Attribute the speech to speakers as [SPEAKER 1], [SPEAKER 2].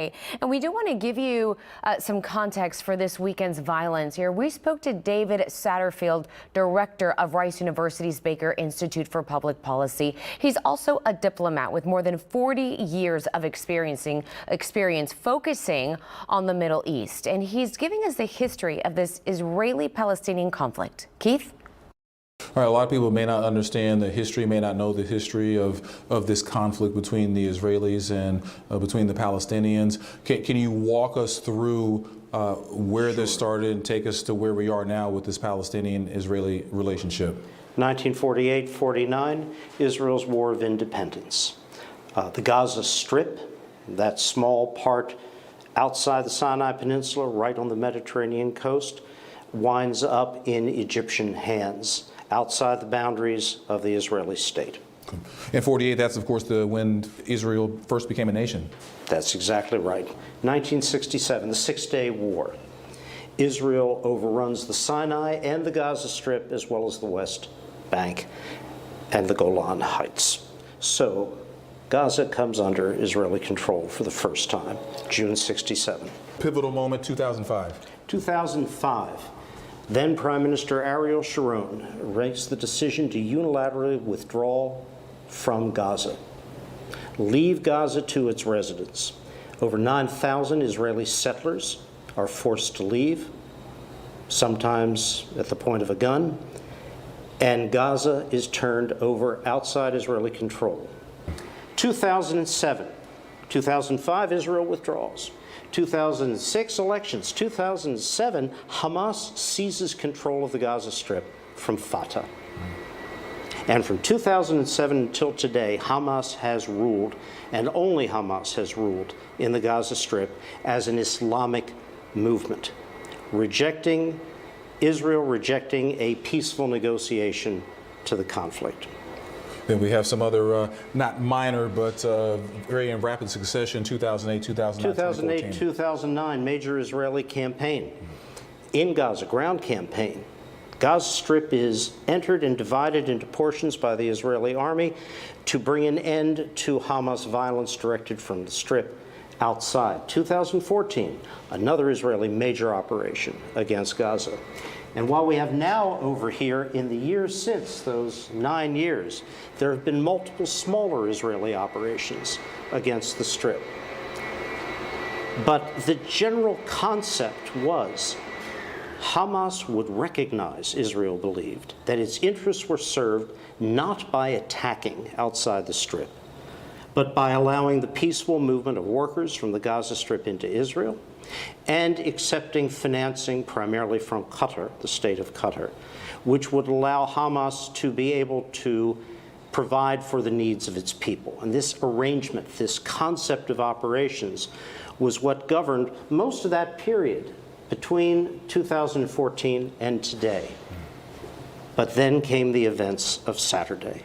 [SPEAKER 1] And we do want to give you some context for this weekend's violence here. We spoke to David Satterfield, director of Rice University's Baker Institute for Public Policy. He's also a diplomat with more than 40 years of experience focusing on the Middle East. And he's giving us the history of this Israeli-Palestinian conflict. Keith?
[SPEAKER 2] All right, a lot of people may not understand the history, may not know the history of this conflict between the Israelis and between the Palestinians. Can you walk us through where this started and take us to where we are now with this Palestinian-Israeli relationship?
[SPEAKER 3] 1948-49, Israel's War of Independence. The Gaza Strip, that small part outside the Sinai Peninsula, right on the Mediterranean coast, winds up in Egyptian hands, outside the boundaries of the Israeli state.
[SPEAKER 2] In 48, that's of course when Israel first became a nation.
[SPEAKER 3] That's exactly right. 1967, the Six-Day War. Israel overruns the Sinai and the Gaza Strip, as well as the West Bank and the Golan Heights. So Gaza comes under Israeli control for the first time, June 67.
[SPEAKER 2] Pivotal moment, 2005.
[SPEAKER 3] 2005. Then Prime Minister Ariel Sharon makes the decision to unilaterally withdraw from Gaza, leave Gaza to its residents. Over 9,000 Israeli settlers are forced to leave, sometimes at the point of a gun, and Gaza is turned over outside Israeli control. 2007, 2005, Israel withdraws. 2006 elections. 2007, Hamas seizes control of the Gaza Strip from Fatah. And from 2007 until today, Hamas has ruled, and only Hamas has ruled, in the Gaza Strip as an Islamic movement, Israel rejecting a peaceful negotiation to the conflict.
[SPEAKER 2] Then we have some other, not minor, but very in rapid succession, 2008, 2009,
[SPEAKER 3] 2008-2009, major Israeli campaign in Gaza, ground campaign. Gaza Strip is entered and divided into portions by the Israeli army to bring an end to Hamas violence directed from the Strip outside. 2014, another Israeli major operation against Gaza. And while we have now over here, in the years since, those 9 years, there have been multiple smaller Israeli operations against the Strip. But the general concept was Hamas would recognize, Israel believed, that its interests were served not by attacking outside the Strip, but by allowing the peaceful movement of workers from the Gaza Strip into Israel, and accepting financing primarily from Qatar, the state of Qatar, which would allow Hamas to be able to provide for the needs of its people. And this arrangement, this concept of operations, was what governed most of that period between 2014 and today. But then came the events of Saturday.